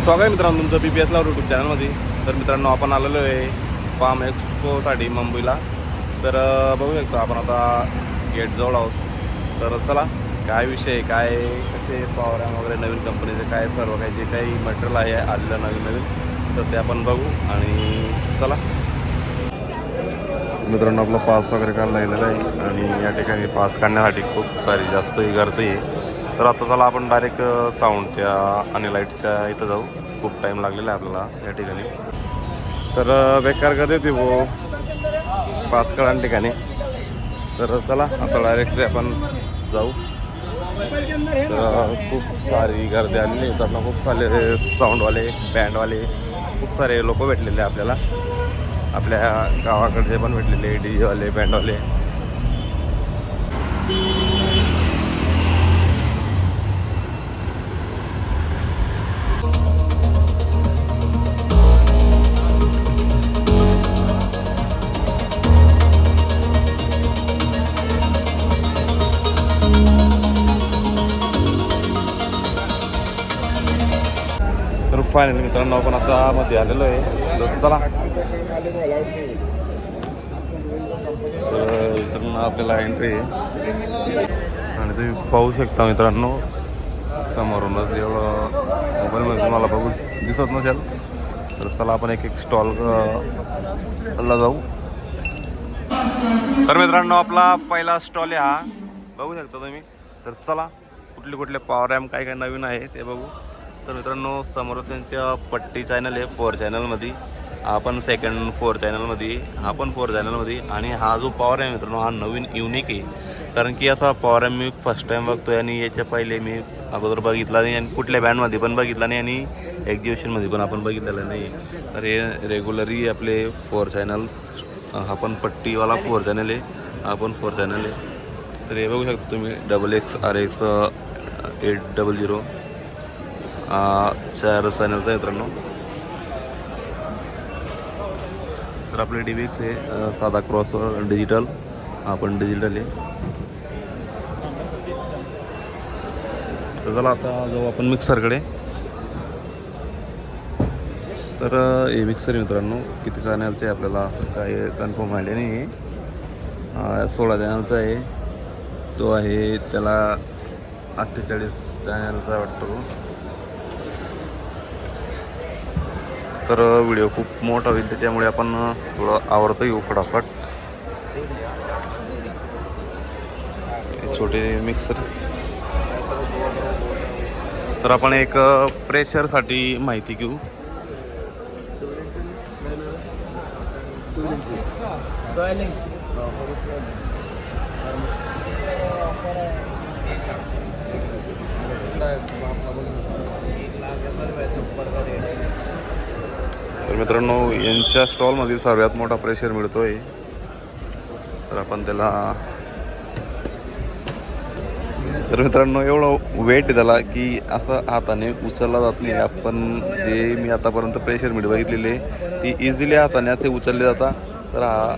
स्वागत आहे मित्रांनो तुमचं PPS ला यूट्यूब चॅनलमध्ये. तर मित्रांनो आपण आलेलो आहे फार्म एक्सपोसाठी मुंबईला. तर बघू शकतो आपण आता गेटजवळ आहोत. तर चला काय विषय काय कसे पॉवर वगैरे नवीन कंपनीचे काय सर्व काही जे काही मटेरियल आहे आलेलं नवीन तर ते आपण बघू. आणि चला मित्रांनो आपला पास वगैरे काढला गेलेला आहे आणि या ठिकाणी पास काढण्यासाठी खूप सारी जास्त गर्दी आहे. तर आता चला आपण डायरेक्ट साऊंडच्या आणि लाईटच्या इथं जाऊ. खूप टाईम लागलेला आहे आपल्याला या ठिकाणी. तर बेकार गर्दी होती वो पास काढायच्या ठिकाणी. तर चला आता डायरेक्ट आपण जाऊ. तर खूप सारी गर्दी आलेली आहे. तर खूप सारे साऊंडवाले बँडवाले खूप सारे लोक भेटलेले आपल्याला. आपल्या गावाकडचे पण भेटलेले DJ वाले बँडवाले. तर फायनली मित्रांनो आपण आता मध्ये आलेलो आहे. तर चला तर आपल्याला एंट्री आहे आणि तुम्ही पाहू शकता मित्रांनो समोरूनच एवढं मोबाईलमध्ये तुम्हाला बघू दिसत नसेल. तर चला आपण एक स्टॉलला जाऊ. तर मित्रांनो आपला पहिला स्टॉल आहे हा, बघू शकता तुम्ही. तर चला कुठले पॉवर रॅम्प काय नवीन आहे ते बघू. तर मित्रांनो समोरच त्यांच्या पट्टी चॅनल आहे 4 चॅनलमध्ये. आपण सेकंड 4 चॅनलमध्ये, आपण 4 चॅनलमध्ये. आणि हा जो पॉवर आहे मित्रांनो हा नवीन युनिक आहे. कारण की असा पॉवर आहे मी फर्स्ट टाईम बघतो आहे आणि याच्या पहिले मी अगोदर बघितला नाही आणि कुठल्या बँडमध्ये पण बघितला नाही आणि एक्झिबिशनमध्ये पण आपण बघितलेलं नाही. तर हे रेग्युलरी आपले 4 चॅनल्स. हा पण पट्टीवाला 4 चॅनल आहे, हा पण 4 चॅनल आहे. तर हे बघू शकता तुम्ही XX RX 800 4 चॅनलचा आहे मित्रांनो. तर आपले DBX आहे साधा क्रॉसवर डिजिटल, आपण डिजिटल आहे. तर चला आता जाऊ आपण मिक्सरकडे. तर हे मिक्सर मित्रांनो किती चॅनलचं आहे आपल्याला काय कन्फर्म आले नाही. 16 चॅनलचा आहे तो आहे. त्याला 48 चॅनलचा वाटतो. तर व्हिडिओ खूप मोठा होईल त्याच्यामुळे आपण थोडं आवरतं येऊ फटाफट. छोटे मिक्सर. तर आपण एक फ्रेशरसाठी माहिती घेऊ. तर मित्रांनो यांच्या स्टॉलमध्ये सर्वात मोठा प्रेशर मिळतोय. तर आपण त्याला तर मित्रांनो एवढं वेट आहे त्याला की असं हाताने उचलला जात नाही. आपण जे मी आतापर्यंत प्रेशर मीठ बघितलेले ती इझिली हाताने असे उचलले जातात. तर हा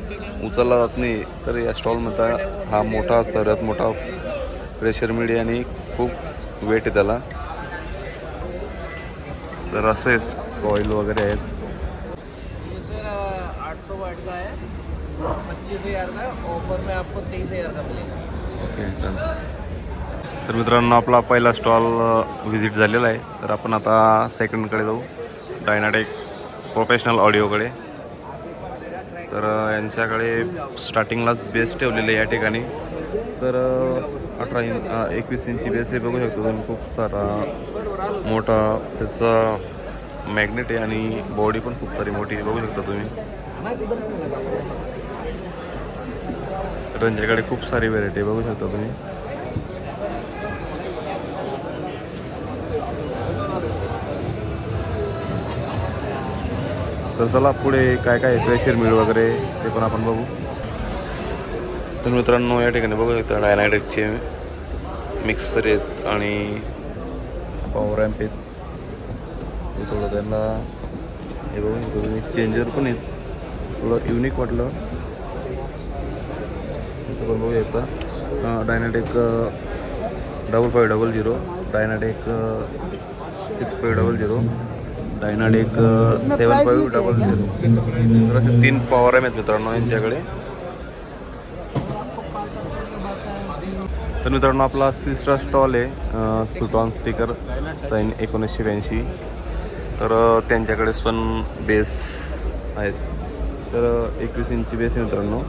उचलला जात नाही. तर या स्टॉलमध्ये हा मोठा सर्वात मोठा प्रेशर मीठ आहे आणि खूप वेट आहे त्याला. तर असेच कॉईल वगैरे आहेत. 800 वाट का है, 25,000 का ऑफर में आपको 23,000 का मिलेगा. ओके. तर मित्रांनो आपला पहिला स्टॉल व्हिजिट झालेला आहे. तर आपण आता सेकंडकडे जाऊ, डायनाटेक प्रोफेशनल ऑडिओकडे. तर यांच्याकडे स्टार्टिंगलाच बेस ठेवलेले या ठिकाणी. तर 21 इंची बेस हे बघू शकतो तुम्ही. खूप सारा मोठा त्याचा मॅग्नेट आहे आणि बॉडी पण खूप सारी मोठी बघू शकता तुम्ही. तर यांच्याकडे खूप सारी व्हेरायटी बघू शकता तुम्ही. तर चला पुढे काय प्रेशर मीठ वगैरे ते पण आपण बघू. तर मित्रांनो या ठिकाणी बघू शकता डायनाटेकचे मिक्सर आहेत आणि पॉवर रॅम्प आहेत. थोडं त्यांना हे बघू शकतो तुम्ही चेंजर पण आहेत. थोडं युनिक वाटलं पण बघू शकता. DynaTAC 5500, DynaTAC 6500, डायनाडिक 7500. तर असे 3 पॉवर रॅम आहेत मित्रांनो यांच्याकडे. तर मित्रांनो आपला तिसरा स्टॉल आहे सुटॉन स्टिकर साईन 1982. तर त्यांच्याकडेच पण बेस आहेत. तर 21 इंची बेस आहे मित्रांनो.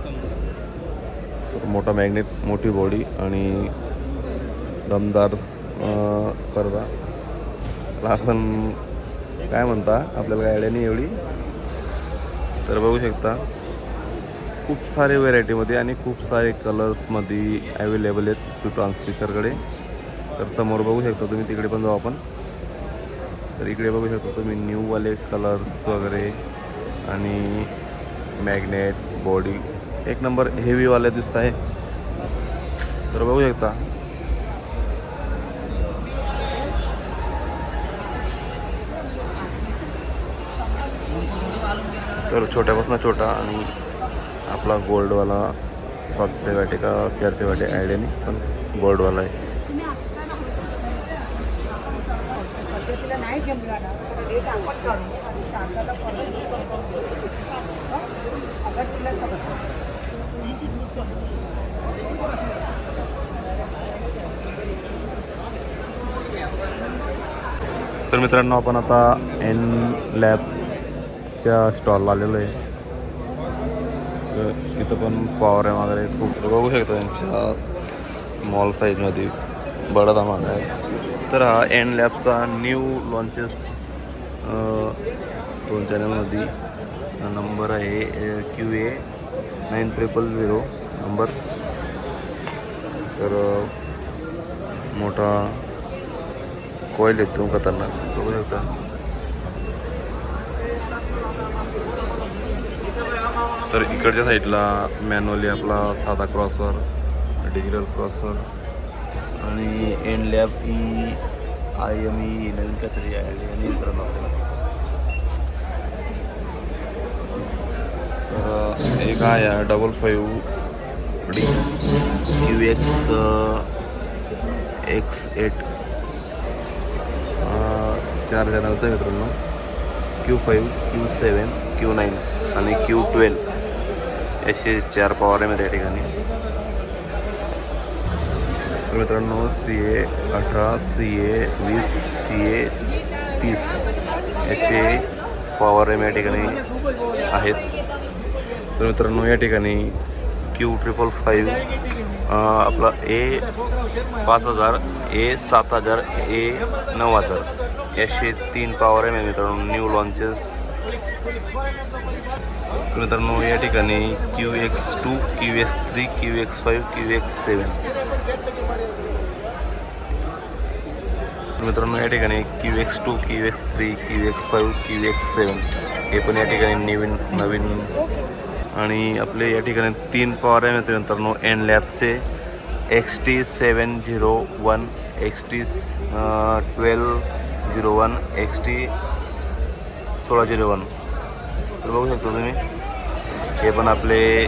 तर मोठा मॅग्नेट, मोठी बॉडी आणि दमदार पडदा. आपण काय म्हणता, आपल्याला काय आयडिया नाही एवढी. तर बघू शकता खूप सारे व्हेरायटीमध्ये आणि खूप सारे कलर्समध्ये अवेलेबल आहेत सुटॉन स्टिकरकडे. तर समोर बघू शकता तुम्ही, तिकडे पण जाऊ आपण. तर इकडे बघू शकता तुम्ही न्यूवाले कलर्स वगैरे आणि मॅग्नेट बॉडी एक नंबर हेवीवाले दिसत आहे. तर बघू शकता. तर छोट्यापासून छोटा आणि आपला गोल्डवाला 700 वाटे का 400 वाटे आयडिया नाही, पण गोल्डवाला आहे. तर मित्रांनो आपण आता एन लॅबच्या स्टॉलला आलेलो आहे. तर इथं पण पॉवर आहे वगैरे खूप बघू शकता. त्यांच्या स्मॉल साईजमध्ये बडा धमाका आहे. तर हा एन लॅबचा न्यू लॉन्चेस 2 चॅनलमध्ये नंबर आहे QA 9000 नंबर. तर मोठा कॉईल येतो खतरनाक, बघू शकता. तर इकडच्या साईडला मॅन्युअली आपला साधा क्रॉसवर, डिजिटल क्रॉसवर आणि एन लॅब IME नवीन काहीतरी आहे आणि मित्रांनो आपल्याला. तर एक आहे 555D QX X8 4 चॅनलचा मित्रांनो. Q5 Q7 Q9 आणि Q12 असे 4 पॉवर आहे या ठिकाणी. तर मित्रांनो CA 18 CA 20 CA 30 असे पॉवर एम या ठिकाणी आहेत. तर मित्रांनो या ठिकाणी Q555 आपला A5000 A7000 A9000 असे 3 पॉवर एम आहे मित्रांनो न्यू लॉन्चेस. मित्रांनो या ठिकाणी QX2 QX3 QX5 QX7. मित्रांनो या ठिकाणी QX2 QX3 QX5 QX7 हे पण या ठिकाणी नवीन आणि आपले या ठिकाणी 3 पॉवर आहे मित्रांनो एन लॅब्सचे XT701 XT1201 XT1601. तर बघू शकता तुम्ही, हे पण आपले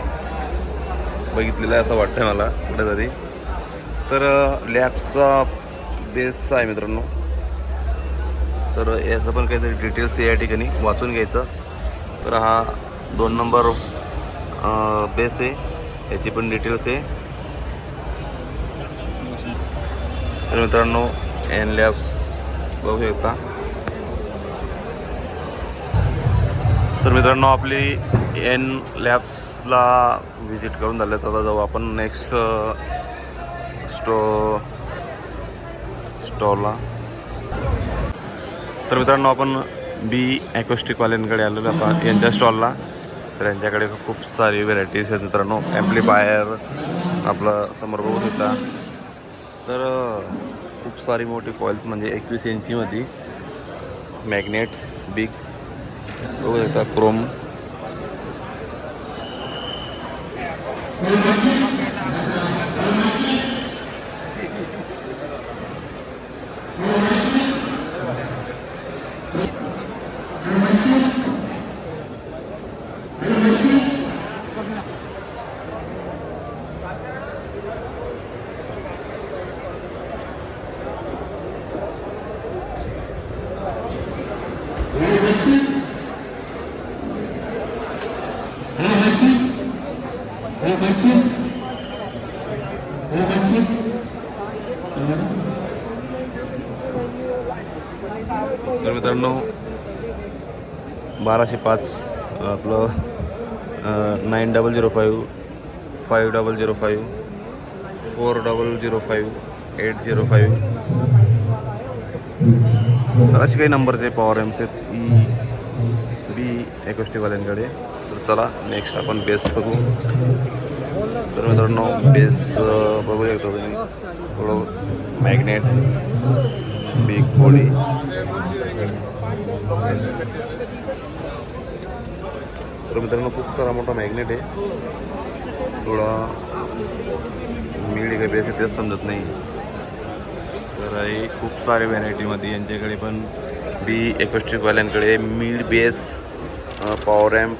बघितलेलं आहे असं वाटतं मला कुठेतरी. तर लॅबचा बेस आहे मित्रांनो. तर याचं पण काहीतरी डिटेल्स या ठिकाणी वाचून घ्यायचं. तर हा 2 नंबर बेस आहे, याची पण डिटेल्स आहे. तर मित्रांनो एन लॅब्स बघू शकता. तर मित्रांनो आपली एन लॅब्सला व्हिजिट करून झालं. आता जाऊ आपण नेक्स्ट स्टॉलला. तर मित्रांनो आपण बी ॲकोस्टिकवाल्यांकडे आलेलो आता यांच्या स्टॉलला. तर यांच्याकडे खूप सारी व्हेरायटीज आहेत मित्रांनो. ॲम्प्लिफायर आपलं समोर बघू शकता. तर खूप सारी मोठी कॉइल्स म्हणजे 21 इंचीमध्ये मॅग्नेट्स बिग बघू शकता. क्रोम तर मित्रांनो 1205 आपलं 9005 5005 4005 805 असे काही नंबरचे पॉवर एम्स आहेत बी एकष्टीवाल्यांकडे. तर चला नेक्स्ट आपण बेस बघू. तर मित्रांनो बेस बघू शकता तुम्ही, थोडं मॅग्नेट, बिग बॉडी. तर मित्रांनो खूप सारा मोठा मॅग्नेट आहे. थोडा मीड काय बेस आहे तेच समजत नाही. तर हे खूप सारे व्हरायटीमध्ये यांच्याकडे पण बी एकष्टीवाल्यांकडे मीड बेस पॉवर रॅम्प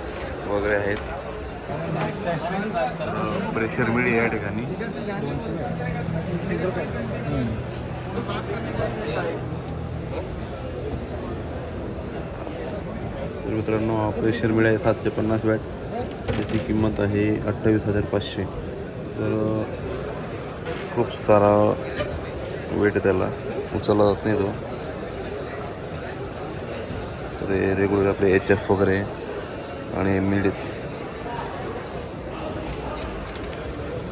वगैरे आहेत. प्रेशर मीड या ठिकाणी. तर मित्रांनो प्रेशर मीड आहे 750 वॅट. त्याची किंमत आहे 28,500. तर खूप सारा वेट त्याला उचलला जात नाही तो. तर हे रेग्युलर आपले HF वगैरे आणि मीड.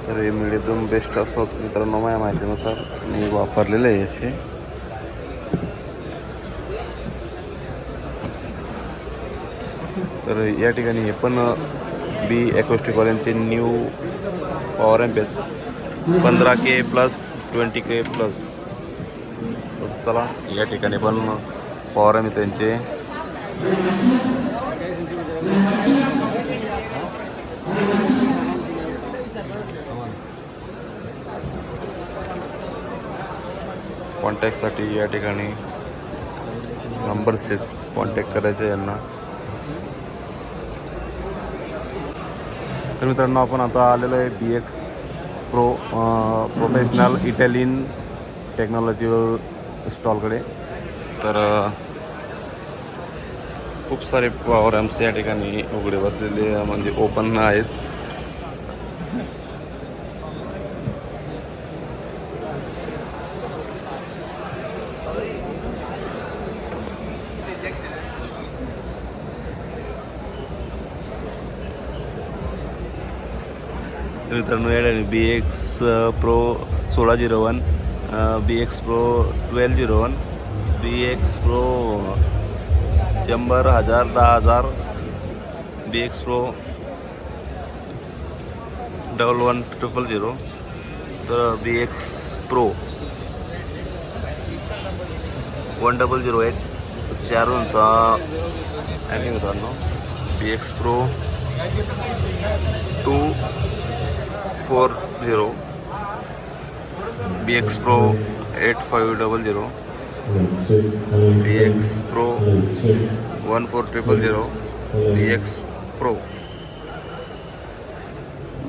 तर हे मीड एकदम बेस्ट असतात मित्रांनो माझ्या माहितीनुसार. मी वापरलेले आहे असे. तर या ठिकाणी हे पण बी एकॉस्टिकवाल्यांचे न्यू पॉवर रॅम्प आहेत 15K प्लस 20K प्लस. चला या ठिकाणी पण पॉवर रॅम्प त्यांचे. कॉन्टॅक्टसाठी या ठिकाणी नंबर्स आहेत, कॉन्टॅक्ट करायचे यांना. तर मित्रांनो आपण आता आलेलो आहे BX pro professional Italian technology स्टॉलकडे. तर खूप सारे पॉवर रॅम्प्स या ठिकाणी उघडे बसलेले म्हणजे ओपन आहेत. मित्रांनो या ठिकाणी BX pro 1601, BX pro 1201, BX pro 100,000 10,000, BX pro 111000. तर BX प्रो 1008 4चा आहे मित्रांनो. BX pro 240, BX pro 8500, BX pro 14000, BX pro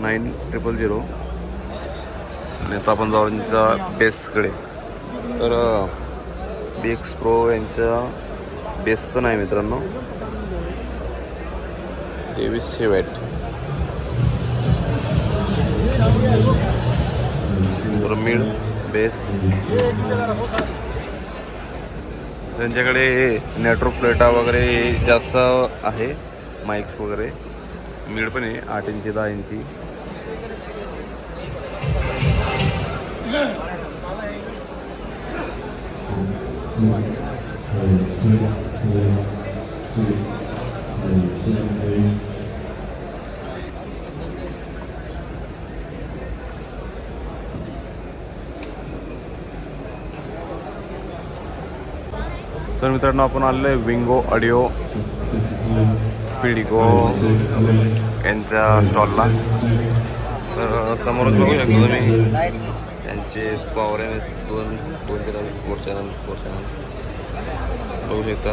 9000. आणि आता आपण जाऊ यांच्या बेसकडे. तर BX प्रो यांच्या बेस पण आहे मित्रांनो 2300 वॅट. मिड बेस त्यांच्याकडे नेटवर्क प्लेटा वगैरे जास्त आहे, माईक्स वगैरे. मिड पण आहे 8 इंची 10 इंची. तर मित्रांनो आपण आलेलो आहे विंगो ऑडिओ पिडिगो यांच्या स्टॉलला. तर समोरच बघू शकतो तुम्ही त्यांचे पॉवर आहे 2 चॅनल 4 चॅनल बघू शकता.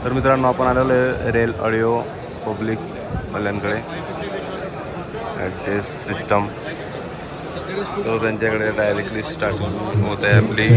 तर मित्रांनो आपण आलेलो आहे रेल ऑडिओ पब्लिक वाल्यांकडे ॲड्रेस सिस्टम. तो त्यांच्याकडे डायरेक्टली स्टार्ट होत आहे आपली.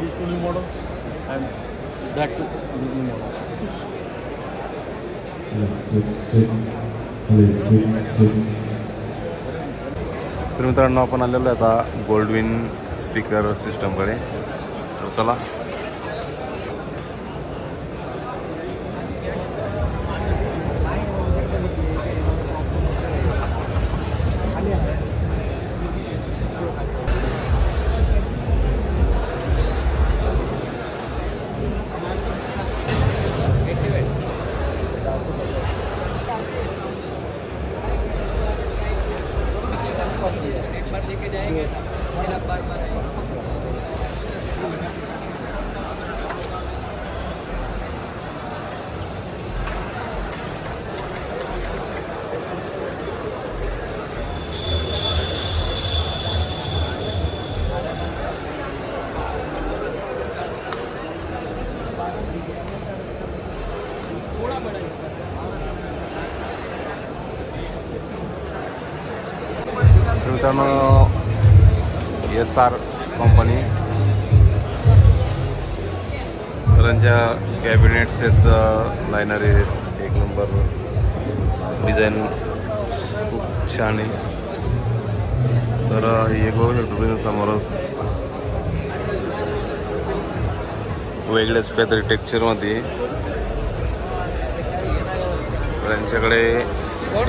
These two new model and that two new models. तर मित्रांनो आपण आलेलो आहे आता गोल्डविन स्पीकर सिस्टमकडे. तर चला. एक बार लेके जाएंगे फिर आप बार बार थोड़ा बड़ा मित्रांनो SR कंपनी त्यांच्या कॅबिनेट्स आहेत, लायनर आहेत, एक नंबर डिझाईन खूप छान आहे. तर हे बघू शकतो तुम्ही समोरच वेगळेच काहीतरी टेक्स्चरमध्ये. त्यांच्याकडे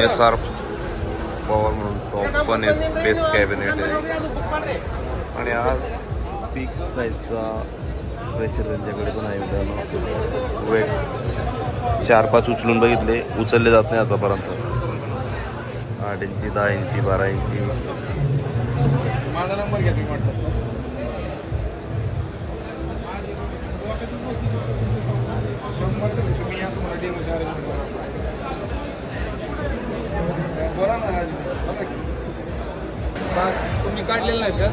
SR पॉवर म्हणून टॉप पण आहे, बेस्ट कॅबिनेट आहे. आणि हा पीक साईजचा प्रेशर त्यांच्याकडे पण आहे मित्रांनो. वेट 4-5 उचलून बघितले, उचलले जात नाही आतापर्यंत. 8 इंची, 10 इंची, 12 इंची. माझा नंबर घ्या तुम्ही वाटतं. तुम्ही या तुम्हाला डेमो चार्ज बोला ना राजू. बघा की बस तुम्ही काढलेलं नाही का?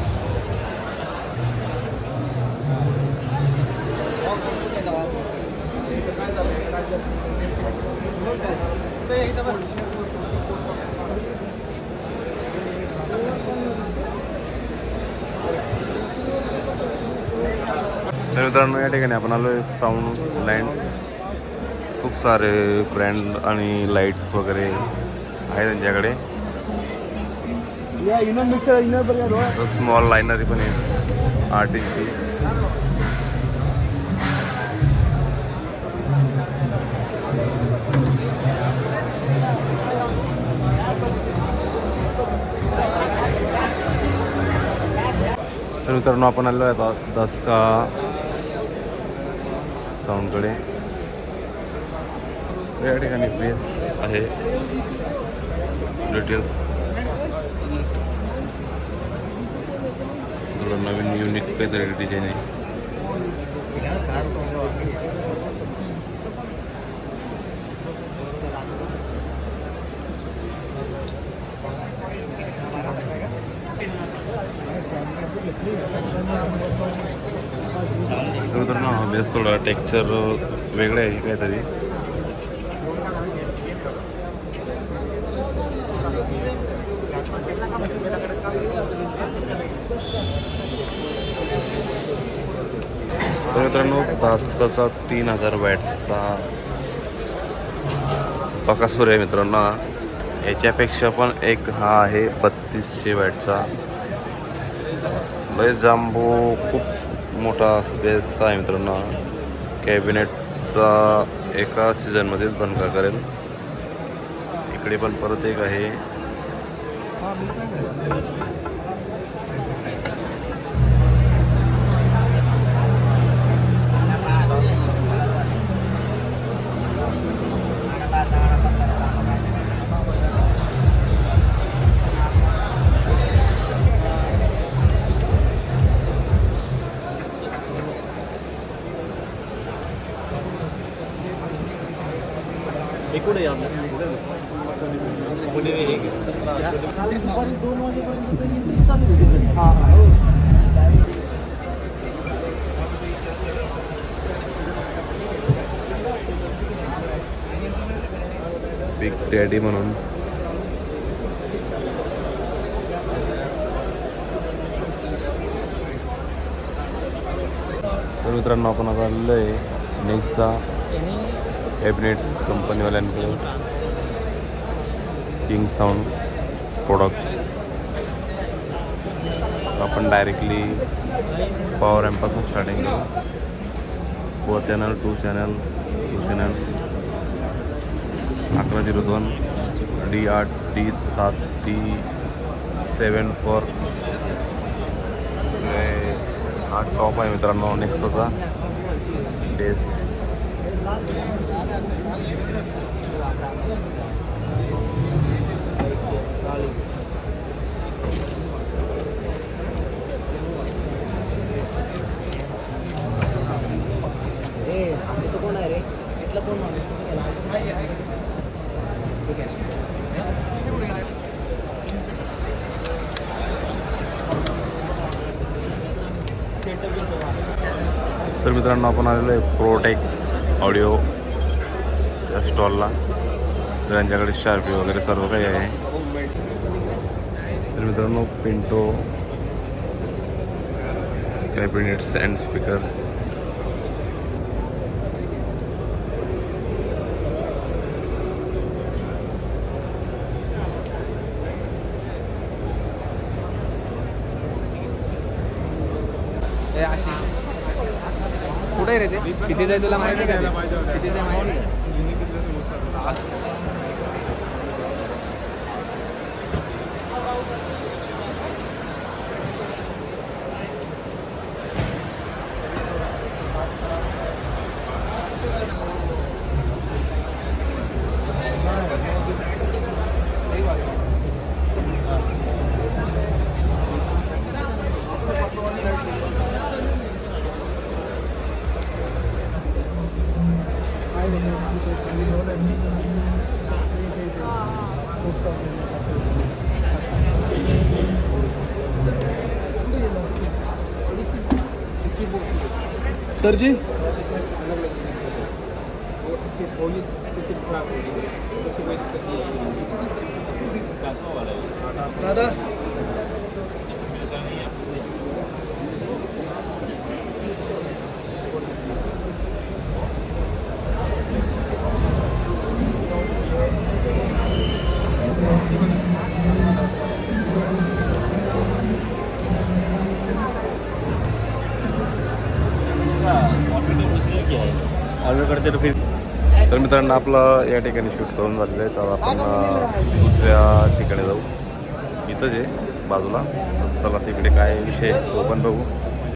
तर मित्रांनो या ठिकाणी आपण आलो आहे साऊंड लँड. खूप सारे ब्रँड आणि लाईट्स वगैरे आहे त्यांच्याकडे. स्मॉल लायनरी पण आहे 8 इंची. तर मित्रांनो आपण आलो आहे आता दसका साऊंडकडे. या ठिकाणी बेस आहे, डिटेल्स थोडं नवीन युनिक काहीतरी डिझाईन आहे. तर ना बेस थोडा टेक्स्चर वेगळं आहे काहीतरी. तर मित्रांनो तासाचा 3000 वॅट्सचा बकासूर आहे मित्रांनो. याच्यापेक्षा पण एक हा आहे 3200 वॅटचा लय जांबू खूप मोठा स्पेस आहे मित्रांनो. कॅबिनेटचा एका सीझनमध्येच बनका करेल. इकडे पण परत एक आहे. बिग डॅडी म्हणून तर मित्रांनो आपण आता आलेलो आहे नेक्सा कॅबिनेट्स कंपनीवाल्यांकडे. King sound product. आपण डायरेक्टली पॉवर रॅम्पपासून स्टार्टिंग करू. 4 channel 2 channel 2 channel 1102 D8 D7 D74. हा टॉप आहे मित्रांनो नेक्साचा बेस. कोण आहे रे इथला कोण माणूस तर मित्रांनो आपण आलेलो आहे प्रोटेक्स ऑडिओच्या स्टॉलला. तर यांच्याकडे शार्पी वगैरे सर्व काही आहे. तर मित्रांनो पिंटो कॅबिनेट्स अँड स्पीकर्स. कुठे रे ते किती जाय तुला माहिती का? किती जाय माहिती का? सर जी दादा ऑर्डर करते फिर. तर मित्रांनो आपलं या ठिकाणी शूट करून झालेलं आहे. तर आपण दुसऱ्या ठिकाणी जाऊ. इथंच आहे बाजूला. चला तिकडे काय विषय तो पण बघू.